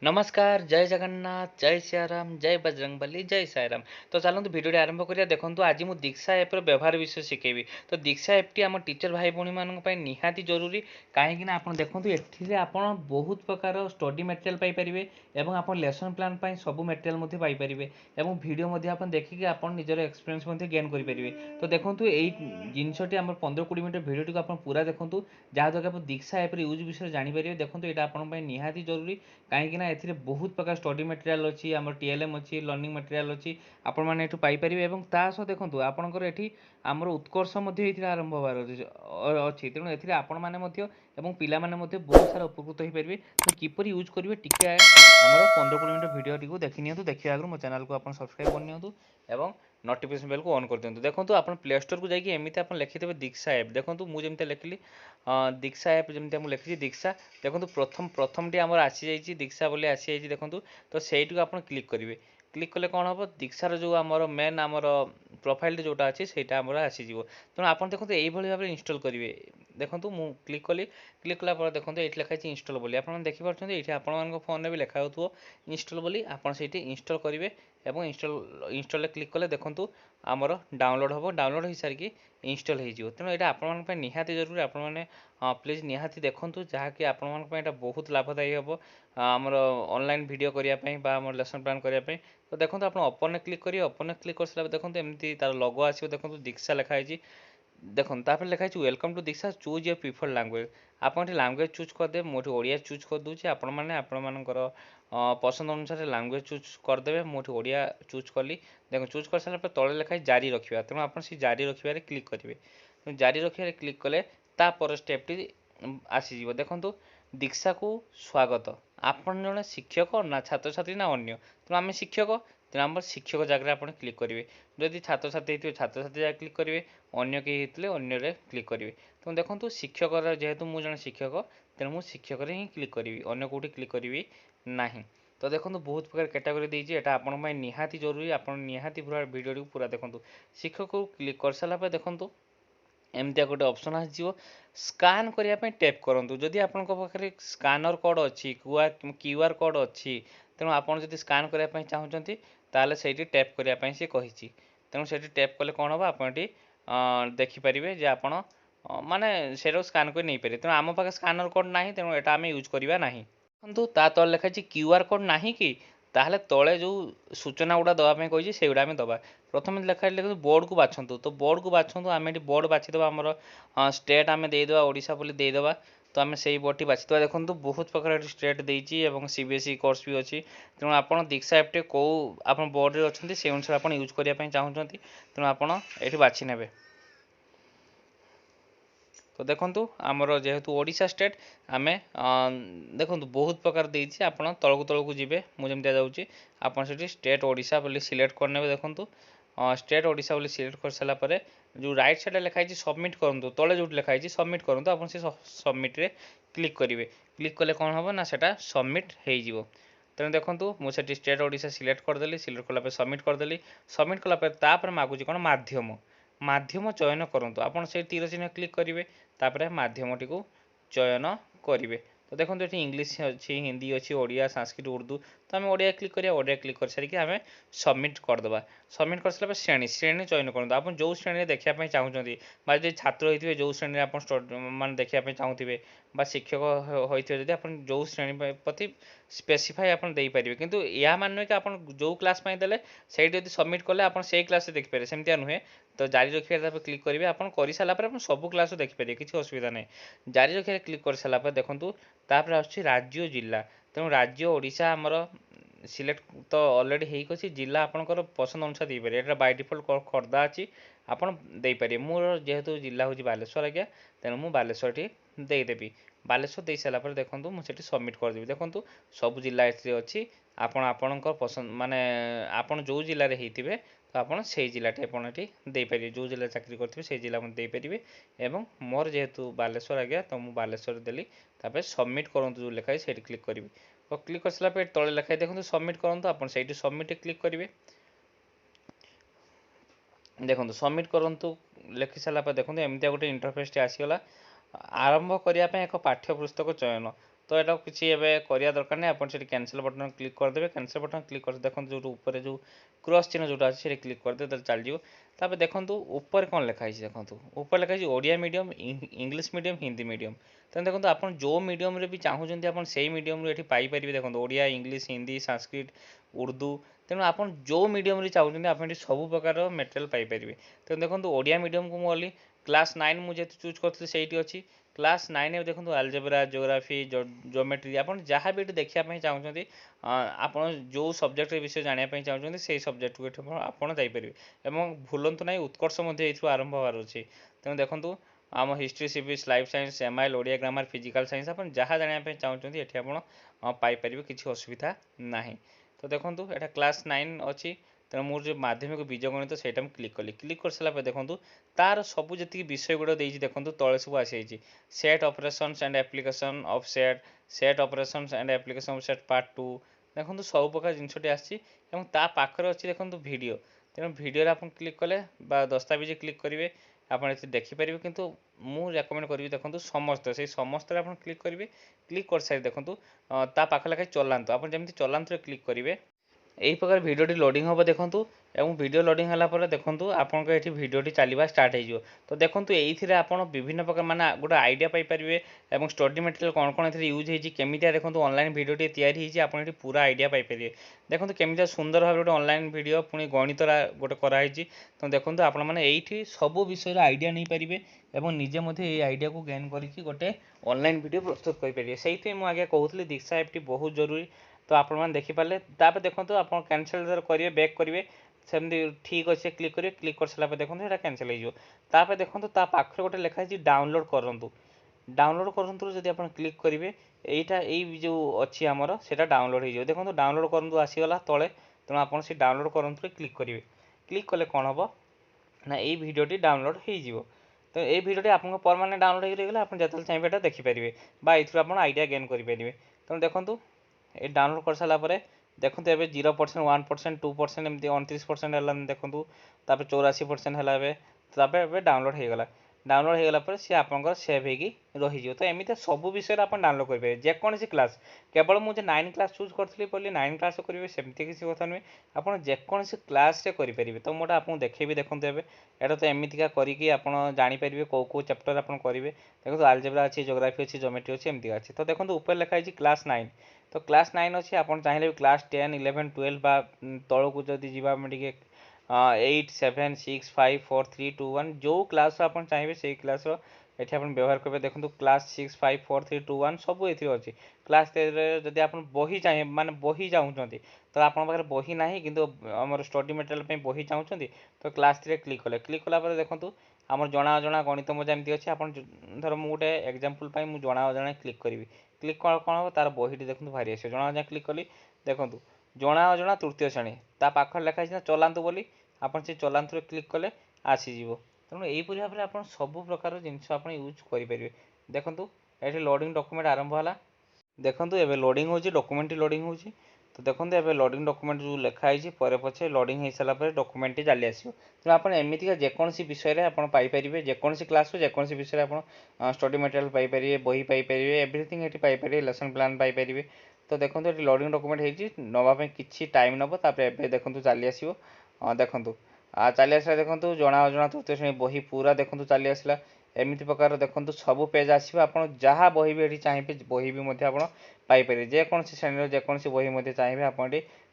नमस्कार जय जगन्नाथ जय सियाराम जय बजरंगबली जय साईराम। तो चलते भिडियो आरंभ करिया। देखंतु आज मु दीक्षा ऐप व्यवहार विषय शिखेबी। तो दीक्षा ऐप टी आम टीचर भाई भौणी मान निहाती जरूरी कहीं आपन देखंतु एथिरे आपन बहुत प्रकार स्टडी मटेरियल पाई परिबे एवं आपन लेसन प्लान पाई सब मटेरियल मध्ये पाई परिबे एवं वीडियो मध्ये आपन देखिके आपन निजर एक्सपीरियंस मध्ये गेन करि परिबे। तो देखंतु एई जिंसटी हमर 15-20 मिनिट वीडियो टी आपन पूरा देखंतु जहाँ द्वारा आप दीक्षा ऐप यूज विषय जानि परिबे। देखंतु एटा आपन पाई निहाती जरूरी कहीं एथिरे बहुत प्रकार स्टडी मटेरियल अच्छी आम टीएलएम अच्छी लर्निंग मटेरियल अच्छी आपण मैंने एठू पाइपर एवं ता सह देखंतु आपणकर एठी आमर उत्कर्ष मध्ये एथिरे आरंभ होबार अच्छी तेणु एथिरे आपण माने मध्ये एवं पिला माने मध्ये बहुत सारा उपकृत हो पारिबे। तो किपर यूज करेंगे टिके आमर 15-20 मिनट वीडियो टी देखि नियंतु। देखिया आगु मो चैनल को आपन सब्सक्राइब कर नियंतु एवं नोटिफिकेशन बेल को ऑन कर दियंतु। देखंतु आपन प्ले स्टोर को जाइए एमिति आपन लिखिदेबे दीक्षा ऐप। देखंतु मु जेमते लिखली दीक्षा ऐप जेमते मु लिखिछि दीक्षा। देखंतु प्रथम प्रथम टी हमर आसी जाइछि दीक्षा बोली आसी जाइछि। देखंतु तो सेइटू आपन क्लिक करिवे। क्लिक कले कौन हम दीक्षार जो आमर मेन आमर प्रोफाइल जोटा अच्छी सेटा आमर आसीଯିव। तेणु आपन देखंतु एई भली भाबरे इंस्टॉल करिवे। देखंतु मु क्लिक कली। क्लिक कला पर देखंतु एठी लिखा अछि इंस्टॉल बोली। आपन देखि पारछन्ती एठी आपन मान फोन रे भी लिखा होतुओ इंस्टॉल बोली। आपन सेठी इंस्टॉल करिवे एवं इंस्टॉल क्लिक कले देखंतु आमर डाउनलोड होबो। डाउनलोड हो सारी कि इंस्टॉल हो जिवो। तेणु एटा आपन मान निहाती जरूरी। आपन माने प्लीज निहाती देखंतु जहाँकि आपण मान एटा बहुत लाभदायी होबो आमर ऑनलाइन वीडियो करिया पई बा आमर लेसन प्लान करिया पई। तो देखंतु आपण ओपन क्लिक करिए। ओपन क्लिक कर सला देखंतु एमती तार लोगो आसीबो। देखंतु दीक्षा लिखा है। देखो तापर लिखा है welcome to Diksha choose your preferred language. आपन लैंग्वेज चूज करदे मोटे ओडिया चूज कर दूची। आपण माने आपण मानकर पसंद अनुसार लैंग्वेज चूज करदेबे। मोटे ओडिया चूज कली। देखो चूज कर सारा पर तळे लिखा है जारी रखिबा। तेणु आपण से जारी रखिबारे क्लिक करिवे। जारी रखिबारे क्लिक कले तापर स्टेप टी आसीଯିव। देखंतु दीक्षा को स्वागत। आपण जने शिक्षक ना छात्र छात्री ना अन्य। तेणु आम शिक्षक तेणु आम शिक्षक जगह आप क्लिक करेंगे। जदि छात्र छात्री होते छात्र छात्री जगह क्लिक करेंगे। अन्य कहीं होते अन्य क्लिक करेंगे। तो देखो शिक्षक जेहेतु मुझे जन शिक्षक तेणु मुझे शिक्षक ही क्लिक करी अन्य कौटी क्लिक करी ना। तो देखो बहुत प्रकार कैटेगरी देती है आपण निहाती जरूरी। आप निहाती पूरा वीडियो पूरा देखो। शिक्षक को क्लिक कर सारापर देखो एमती गोटे ऑप्शन आसो स्कान करने टैप करूँ। जदि आपण पाखे स्कानर कोड अच्छी क्यूआर कोड अच्छी तेणु आपड़ जब स्कान करने चाहते ताल से टैप करने सी कही। तेणु से टैप कले कौन हम आप देखिपारे जे आप माने से स्कान कर नहीं पारे। तेणु आम पाखे स्कानर कोड ना तेणु यहाँ आम यूज करवा ना। देखो ता तले लिखाई क्यूआर कोड ना कि ताहले तले जो सूचना गुड़ा दवाई कही से गुड़ा आम दबा। प्रथम लिखा देखो बोर्ड को बाछंतु। तो बोर्ड को बाछंतु आम ये बोर्ड बाछीदे आमर स्टेट आम देदेबा ओडिशा बोली देदेबा। तो आम से बोर्ड बाछीदे। देखो बहुत प्रकार स्टेट देती सीबीएसई कोर्स भी अच्छी। तेणु आप दीक्षा एप टे कौ आप बोर्ड में अच्छा से अनुसार आप यूज करने चाहते तेणु आपड़ ये बाछि नेबे। तो देखो आमर जेहेतु ओडिशा स्टेट आम देखो बहुत प्रकार देती आप तलक तलक जी मुझे जाऊँगी आपड़ से स्टेट ओडिशा बोली सिलेक्ट करने। देखो स्टेट ओडिशा बोली सिलेक्ट कर सारापर जो राइट साइड लिखाई सबमिट करूँ तले जो लिखाई सबमिट करूँ आप सबमिट रे क्लिक करेंगे। क्लिक कले कौन हम ना सेटा सबमिट हो। तेणु देखो मुझे स्टेट ओडिशा सिलेक्ट करदेली। सिलेक्ट कला सबमिट करदेली। सबमिट कलापर मागुची कौन माध्यम माध्यम चयन करूँ। आपड़ से तीर चिन्ह क्लिक करेंगे तापर माध्यमटी को चयन करेंगे। तो देखो ये इंग्लीश अच्छी हिंदी अच्छी ओडिया संस्कृत उर्दू। तो आम ओडिया क्लिक करिया। ओडिया क्लिक कर सारिक आम सबमिट करदे। सबमिट कर सारा श्रेणी श्रेणी चयन करूँ। आप जो श्रेणी देखापी चाहते जब छात्र होते जो श्रेणी आप मान देखापी चाहूे शिक्षक होते जब आप जो श्रेणी प्रति स्पेसीफाई आप देपारे। किंतु यह मान नुहे कि आप जो क्लास देले से सबमिट कले आप से क्लास देखिपारे सेमतिया नुहे। तो जारी रखिए क्लिक करेंगे। आप कर सारापर सब क्लास देखिपारे किसी असुविधा नहीं। जारी रखिए क्लिक कर सारापर देखूँ तापर आसुच्छी राज्य जिला। तेणु राज्य ओडिशा आमर सिलेक्ट तो अलरेडी होती। जिला आपंकर पसंद अनुसार दे पारे। यहाँ बाय डिफल्ट खर्दा अच्छी आपड़ देपारे। मोर जेहेतु जिला हूँ बालेश्वर आज्ञा तेणु मुझे बालेश्वर टी देदेवी। बालेश्वर दे सारापर देखूँ मुझे सबमिट करदेवी। देखूँ सब जिला अच्छी आपणकर पसंद माने आपड़ जो जिले में होते तो आप जिलाटी आपड़ी देपारे। जो जिला चाकरी करेंगे से जिला देपारे। एवं मोर जेहेतु बालेश्वर आज्ञा तो मुझे बालेश्वर देली। तापर सबमिट करूँ जो लिखाई से क्लिक करी। तो क्लिक कर सारापर तले लिखाई देखो सबमिट करूँ आप सबमिट क्लिक करेंगे। देखो सबमिट करूँ लिखि सारापर देखो एमती गोटे इंटरफेस टी आसीगला। आरंभ करने एक पाठ्यपुस्तक चयन। तो एटा किसी एबे करिया दरकार नहीं, अपन से कैंसिल बटन क्लिक करदेवे। कैंसिल बटन क्लिक कर देखो जो ऊपर जो क्रॉस चिन्ह जोटा अच्छे से क्लिक करदे तो चल जाओ। तापर देखो ऊपर कौन लिखाई देखो ऊपर लिखाई Odia medium, English medium, Hindi medium. तेणु देखो आप जो मीडियम रे भी चाहूँगी आप से मीडियम ये पाइपर देखो ओडिया, इंग्लिश, हिंदी, संस्कृत, उर्दू। तेणु आप जो मीडियम रे चाहूँगी आप सब प्रकार मेटेरियल पाइपर। तेणु देखो ओडिया मीडियम को मुझे क्लास 9 मुझे चूज करी से अच्छी क्लास 9 देखो आलजेब्रा, जियोग्राफी, ज्योमेट्री आप जहाँ भी देखा चाहते आप जो सब्जेक्ट विषय जानापी चाहते से सब्जेक्ट को आपड़ जापर। भूलु ना उत्कर्ष आरंभ होवार अच्छे। तेणु देखो आम history, civics, life science, MIL, Odia grammar, physical science आप जहाँ जानापी चाहते ये आपड़ किसी असुविधा ना। तो देखो यहाँ क्लास 9 अच्छी। तेणु मोर जो माध्यमिक बीज गणित से क्लिक कली। क्लिक कर सारा देखो तार सबू जी विषय गुड़ा देखो तले सब आसी set operations and application of set, set operations and application of set part 2। देखो सब प्रकार जिनसटी आसी पाखरे अच्छी देखो वीडियो। तेणु वीडियो आप क्लिक कले दस्तावेज क्लिक करेंगे आप देखिपारे। किंतु मु रेकमेंड करी देखो समस्त से समस्त आप क्लिक करेंगे। क्लिक कर सारी देखो पाख लिखाई चलांतु आप जमी चलांतु क्लिक करेंगे। यही प्रकार भिडियोटी लोडिंग हम देखूँ एवं वीडियो लोडिंग है देखूँ आपंक ये भिडियोटी चलवा स्टार्ट हो। तो देखो ये आप विभिन्न प्रकार माने गोटे आइडिया पाइपर और स्टडी मटेरियल कौन कौन यूज होमी देखो ऑनलाइन भिडियोटी तैयारी आप पूरा आइडिया पाइपर। देखो केमी सुंदर भाव गोटे ऑनलाइन वीडियो पुणी गणित गोटे कराई। तो देखो आपने सब विषय आइडिया नहीं पारे और निजे ये आइडिया को गेन करके गोटे ऑनलाइन वीडियो प्रस्तुत करेंगे। से मुझे कहूँ दीक्षा एप बहुत जरूरी। तो आप देखिपारे तापर देखो आप कैंसिल करेंगे बैक करेंगे सेमती ठीक अच्छे क्लिक करेंगे। क्लिक कर सारा देखो ये कैंसिल हो देखो पाखे गोटे लिखाई डाउनलोड करूँ। डाउनलोड करूँ जब आप क्लिक करेंगे यहीटा यही जो अच्छी आमर से डाउनलोड हो देखो डाउनलोड करूँ आसीगला तले। तेणु आप डाउनलोड करूँ क्लिक करेंगे। क्लिक कले कौन हम ना ये भिडियोटी डाउनलोड हो। तो ये भिडियोटी आप परमानेंट डाउनलोड हो रही आप जो चाहिए देखिपारे आप आइडिया गेन करेंगे। तेणु देखो ये डाउनलोड कर सारापर देखो ये 0%, 1%, 2% एमती 29% है देखो। तापर 84% है डाउनलोड हो गला। डाउनलोड हो गला सी आपंकर सेव हो रही। तो एमती सब विषय आप डाउनलोड करेंगे जेकोसी क्लास। केवल मुझे 9 क्लास चूज करी बोली 9 क्लास करेंगे सेमती किसी कथा नुहे आप जेकोसी क्लास करेंगे। तो मुझे आपको देखेबी देखो यहाँ तो एमतीका करके आप जापर कौ कौ चैप्टर आप करेंगे। देखो आलजेब्रा अच्छी, जियोग्राफी अच्छी, ज्योमेट्री अच्छी एमती अच्छी। तो देखो ऊपर लिखाई क्लास 9। तो क्लास 9 अच्छी आप चाहिए क्लास 10, 11, 12 बा तौक जदि जा 8, 7, 6, 5, 4, 3, 2, 1 जो क्लास आप चाहिए से क्लास ये आप व्यवहार करेंगे। देखो क्लास 6, 5, 4, 3, 2, 1 सब ये अच्छी। क्लास 10 जब आप बही चाहिए माने बही चाहते तो आप बही ना कि आम स्टडी मटेरियल बही चाहते तो क्लास 3 क्लिक कले। क्लिक कला देखो आम जना अजा गणित मजा एमती अच्छे। आप धर मुझे गोटे एग्जांपल मुझे जना अजा क्लिक करी। क्लिक कौन हम तार बहीटी देखो भारी आस जना अजा क्लिक कली। देखो जना अजा तृतीय श्रेणी पाखर लिखाई ना चलांतु बोली आप से चलांतु क्लिक कले आसीज। तेणु यहीपरि भाव में आप सब प्रकार जिनस आप यूज करेंगे। देखो ये लोडिंग डॉक्यूमेंट आरंभ है। देखो ये लोडिंग हो डॉक्यूमेंट लोडिंग हो। तो देखो ये लोडिंग डॉक्यूमेंट जो लिखाई पर पछे लोडिंग हो सारापर डॉक्यूमेंट चली आसो। तेणु आप एमतीका जेकोसी विषय आप पाइपर जेकोसी क्लास जेकोसी विषय आप स्टडी मटेरियल पाइपर बही पाइपर एवरीथिंग ये पाइपर लेसन प्लान पाइपर। तो देखो ये लोडिंग डॉक्यूमेंट हो नापी किसी टाइम नब तापर देखो चली आसो। देखो चली आसला देखो जना अजा तृतीय श्रेणी बही पूरा देखो चली आसला। एमती प्रकार देखो सब पेज आसो आप जहाँ बही भी चाहिए बही भी आप पाइपर जेकोसी श्रेणी जेकोसी बही चाहिए आप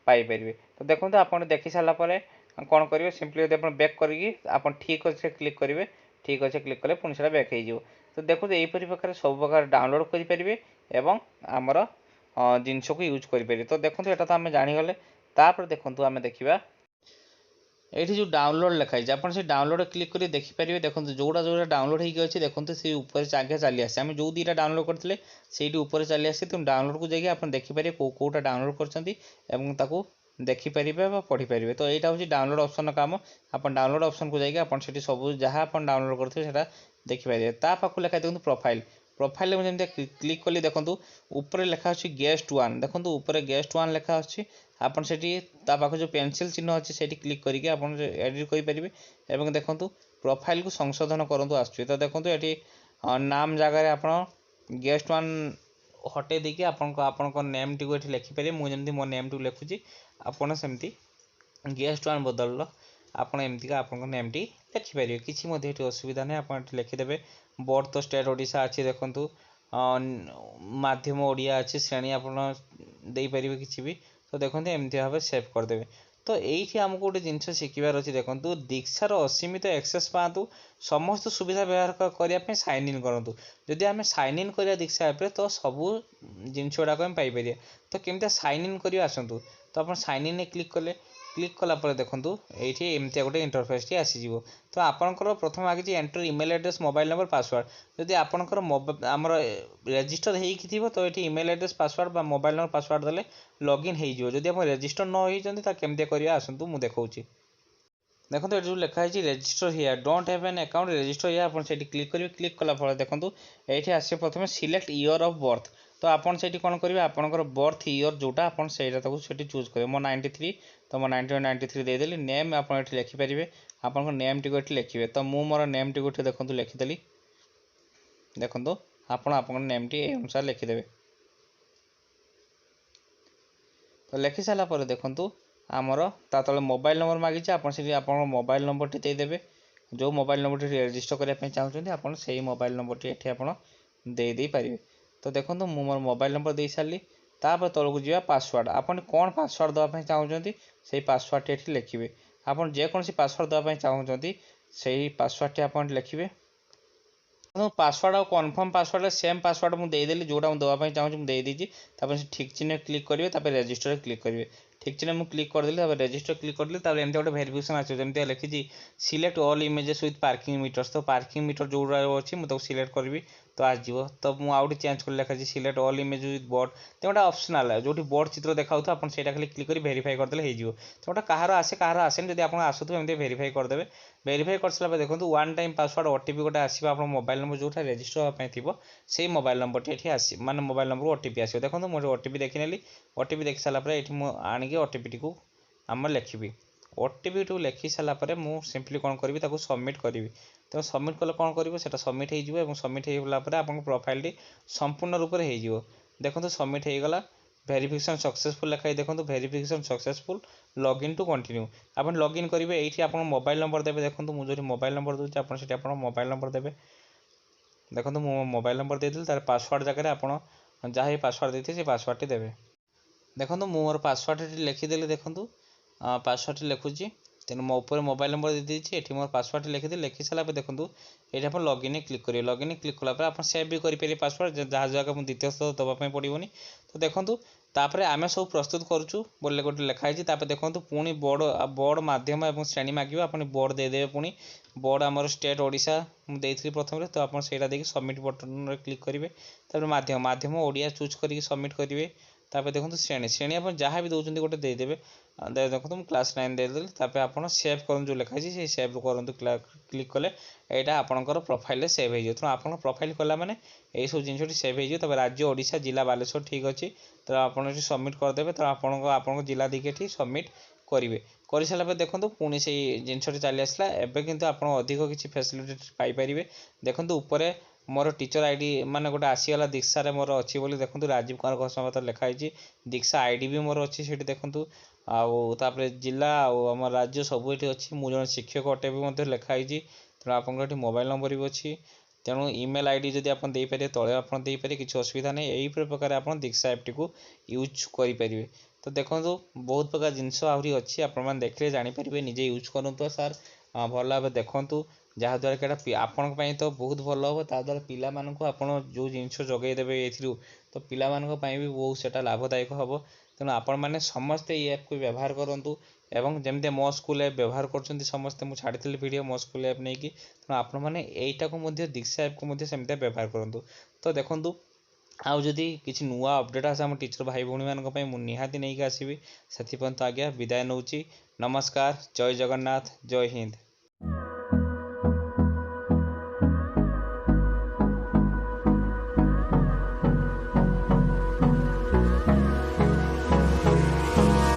पाइपर। तो देखो आप देखी सारापर कौन करेंगे सिंपली यदि आप बैक करी आप ठीक अच्छे क्लिक करेंगे। ठीक अच्छे क्लिक कले पुणी से बैक हो। तो देखो यहीपरि प्रकार सब प्रकार डाउनलोड करेंगे एवं आमर जिनस को यूज करेंगे। तो देखो यहाँ तो आम जानीगले तापर देखो आम देखा ये जो डाउनलोड लिखाई आप डाउनलोड क्लिक कर देखिपारे। देखो जोड़ा जोड़ा डाउनलोड होगी अच्छे देखो से ऊपर आगे चली आसे आम जो दुटा डाउनलोड करते से ऊपर चली आसे। तेणु डाउनलोड को जाइए आप देखिपारे कौटा डाउनलोड कर देखिपारे पढ़ी पारे। तो यहाँ हूँ डाउनलोड ऑप्शन काम आप डाउनलोड ऑप्शन को जाइए आप सब जहाँ आप डाउनलोड करते देखिपारे। ता पाखु लिखा देखो प्रोफाइल। प्रोफाइल में जमी क्लिक कली देखो ऊपर लिखा अच्छी गेस्ट 1 देखो ऊपर गेस्ट 1 लिखा अच्छी आपन से पाख जो पेनसिल चिन्ह अच्छे से क्लिक करके आप एडिट करेंगे। देखो प्रोफाइल को संशोधन करूँ आस। तो देखो ये नाम जगह आप गेस्ट 1 हटे देकी आपन नेम टी को लिखिपारे मुझे जमी मो नेम टी लिखुची आपड़ सेमती गेस्ट वन बदल ଆପଣ ଏମିତିକା ଆପଣଙ୍କ ନେମ୍ଟି ଲେଖିପାରିବେ କିଛି ମଧ୍ୟ ଏଠି ଅସୁବିଧା ନାହିଁ ଆପଣ ଏଠି ଲେଖିଦେବେ ବୋର୍ଡ଼ ତ ଷ୍ଟେଟ୍ ଓଡ଼ିଶା ଅଛି ଦେଖନ୍ତୁ ମାଧ୍ୟମ ଓଡ଼ିଆ ଅଛି ଶ୍ରେଣୀ ଆପଣ ଦେଇପାରିବେ କିଛି ବି ତ ଦେଖନ୍ତୁ ଏମିତି ଭାବେ ସେଭ୍ କରିଦେବେ ତ ଏଇଠି ଆମକୁ ଗୋଟେ ଜିନିଷ ଶିଖିବାର ଅଛି ଦେଖନ୍ତୁ ଦୀକ୍ଷାର ଅସୀମିତ ଆକ୍ସେସ୍ ପାଆନ୍ତୁ ସମସ୍ତ ସୁବିଧା ବ୍ୟବହାର କରିବା ପାଇଁ ସାଇନ୍ ଇନ୍ କରନ୍ତୁ ଯଦି ଆମେ ସାଇନ୍ ଇନ୍ କରିବା ଦୀକ୍ଷା ଆପ୍ରେ ତ ସବୁ ଜିନିଷ ଗୁଡ଼ାକ ଆମେ ପାଇପାରିବା ତ କେମିତି ସାଇନ୍ ଇନ୍ କରିବା ଆସନ୍ତୁ ତ ଆପଣ ସାଇନ୍ ଇନ୍ କ୍ଲିକ୍ କଲେ क्लिक कलापर देखूँ ये एमती गोटे इंटरफेस टी आसीज तो आपंकर प्रथम आगे enter email address mobile number password जदि आपंकर आमर रेजिस्टर हो तो ये इमेल एड्रेस पासवर्ड बा मोबाइल नंबर पासवर्ड देले लॉगिन हो जदि आप रेजिस्टर न होती केमती करिया आसतु मु देखौछि देखो ये जो लिखाई register here don't have an account register here आप क्लिक करेंगे क्लिक कला फल देखो ये आसे प्रथम सिलेक्ट ईयर ऑफ बर्थ तो आपन से कौन करेंगे आपंकर बर्थ ईयर जोटा आपन से चूज करेंगे मो 93 तो मो 93 देदेली नेम आप लिखिपारे आपन नेम टी को लिखे तो मु मोर नेम टी को देखो लिखिदेली देखो आप नेम टी अनुसार लिखिदेवे तो लिखि सारापर देखूँ आमर ता तले मोबाइल नंबर मागिचे आप मोबाइल नंबर टी देदेवे जो मोबाइल नंबर टी रेजिस्टर करने चाहते आप मोबाइल नंबर टी दे पारे तो देखो मु मोर मोबाइल नंबर दे सारी तापर तलक जावा पासवर्ड आपन कौन पासवर्ड देवाई चाहते से पासवर्ड टी लिखे आपन जेकोसी पासवर्ड देवाई चाहते से पासवर्ड टी आप लिखे पासवर्ड और कन्फर्म पासवर्ड सेम पासवर्ड मुझे देदेली जोटा मुझे देवाई चाहूँ मुझे देदेजी ठीक चिन्ह क्लिक करेंगे रेजिस्टर क्लिक करेंगे ठीक चिन्ह मुझे क्लिक करदेली रेजिस्टर क्लिक करदेली एमती गोटे भेरिफिकेशन आसमी लिखी select all images with parking meters तो पार्किंग मीटर जो अच्छी मुझे सिलेक्ट करी तो आसो तो मुझे चेंज कर लिखा select all image with board तो गोटे ऑप्शनल जो बोर्ड चित्र देखा आप खाली क्लिक कर भेरीफाई करदे हो तो गोटे कहार आसे कहार आसेनि जब आप आसुव एमती भेरीफाई करदे भेरीफाई कर सारा देखो वन टाइम पासवर्ड ओटीपी गोटे आसो आप मोबाइल नंबर जो रेजिस्टर होगापी थी से मोबाइल नंबर टी आस माने मोबाइल नंबर ओटीपी आसो देखो मुझे ओटीपी देखी ओटीपी देखी सारापर ये आणिकी ओटीपी टी आम लिखी ओटीपी टू लिखि सारापर मुझे सिंपली कौन करी सबमिट करी तो सबमिट कले कौन कर सबमिट हो सबमिट होगापर आप प्रोफाइल टी संपूर्ण रूप से हो देखो सबमिट होगला भेरिफिकेशन सक्सेसफुल लिखाई देखो verification successful login to continue आप लॉगिन करेंगे ये आप मोबाइल नंबर देते देखो मुझे मोबाइल नंबर दूसरी आप मोबाइल नंबर देते देखो मुझे मोबाइल नंबर देदेली तार पासवर्ड जगह आप जहाँ पासवर्ड देते से पासवर्ड टी देवे देखो मोर पासवर्ड टी लिखिदेली देखो पासवर्ड टी लिखुची तेणु मो ऊपर मोबाइल नंबर दे दीजिए ये मोर पासवर्ड लिखिदे लिखि सारा देखो ये आप लॉगिन क्लिक करेंगे लॉगिन क्लिक कलापर आप सेव भी करेंगे पासवर्ड जहाँ जगह मुझे द्वितीय थर दवाई पड़ोनी तो देखो तापर आम सब प्रस्तुत करुँ बोले गोटे लिखाई देखो पुणी बोर्ड माध्यम और श्रेणी मांगे आप बोर्ड देदेवे पुणी बोर्ड आमर स्टेट ओडिशा मुझे प्रथम तो आप सबमिट बटन क्लिक करेंगे माध्यम माध्यम ओडिया चूज कर सबमिट करेंगे तापर देखो श्रेणी श्रेणी आप जहाँ भी दौरान गोटे देदेवे देखो मुझे क्लास 9 देदेली तापर आप सेव करूँ जो लिखाई से सेव करूँ क्लिक कले यहाँ आपंकर प्रोफाइल सेव हो तेणु आप प्रोफाइल कला मैंने यही सब जिन सेव हो राज्य ओडिशा जिला बालेश्वर ठीक अच्छे तो आप सबमिट करदे तो आप जिला दिखे सबमिट करेंगे कर सारापर देखो पुणी से जिनस चली आसला एवं कितु आप अधिक किसी फैसिलिटी पाइपर देखो ऊपर मोर टीचर आईडी माने गोटे आसीगला दीक्षा मोर अच्छी बोली देखो राजीव कुमार घोषमाता लिखाई दीक्षा आईडी भी मोर अच्छी से देखूँ आउे जिला आम राज्य सब ये अच्छी मुझे जन शिक्षक अटे भी लिखाई तेणु आप मोबाइल नंबर भी अच्छी तेणु इमेल आईडी जदि आप देपारे तले आप देपारे किसी असुविधा नहीं यही प्रकार आप दीक्षा एप टी को यूज करेंगे तो देखो बहुत प्रकार जिनस आहरी अच्छी आपने देखले जानीपारे निजे यूज करूँ तो सार भल भाव देखूँ जहाँद्वारा कि आपण तो बहुत भल हम ताद्वारा पिला आप जो जिनस जगेदेवे ये तो पिला भी बहुत से लाभदायक हम तेणु आपण मैंने समस्ते ये ऐप को व्यवहार करूँ एवं जमी मो स्कूल ऐप व्यवहार कर समस्ते मुझे छाड़ी वीडियो मो स्कूल ऐप नहीं कि तेणु आपण मैंने दीक्षा ऐप को सेमती व्यवहार करूँ तो देखूँ आउ जदि किसी नुआ अपडेट आसे आम टीचर भाई भौणी मानी निहाती नहीं आसबि से तो आज्ञा विदाय नौची नमस्कार जय जगन्नाथ जय हिंद।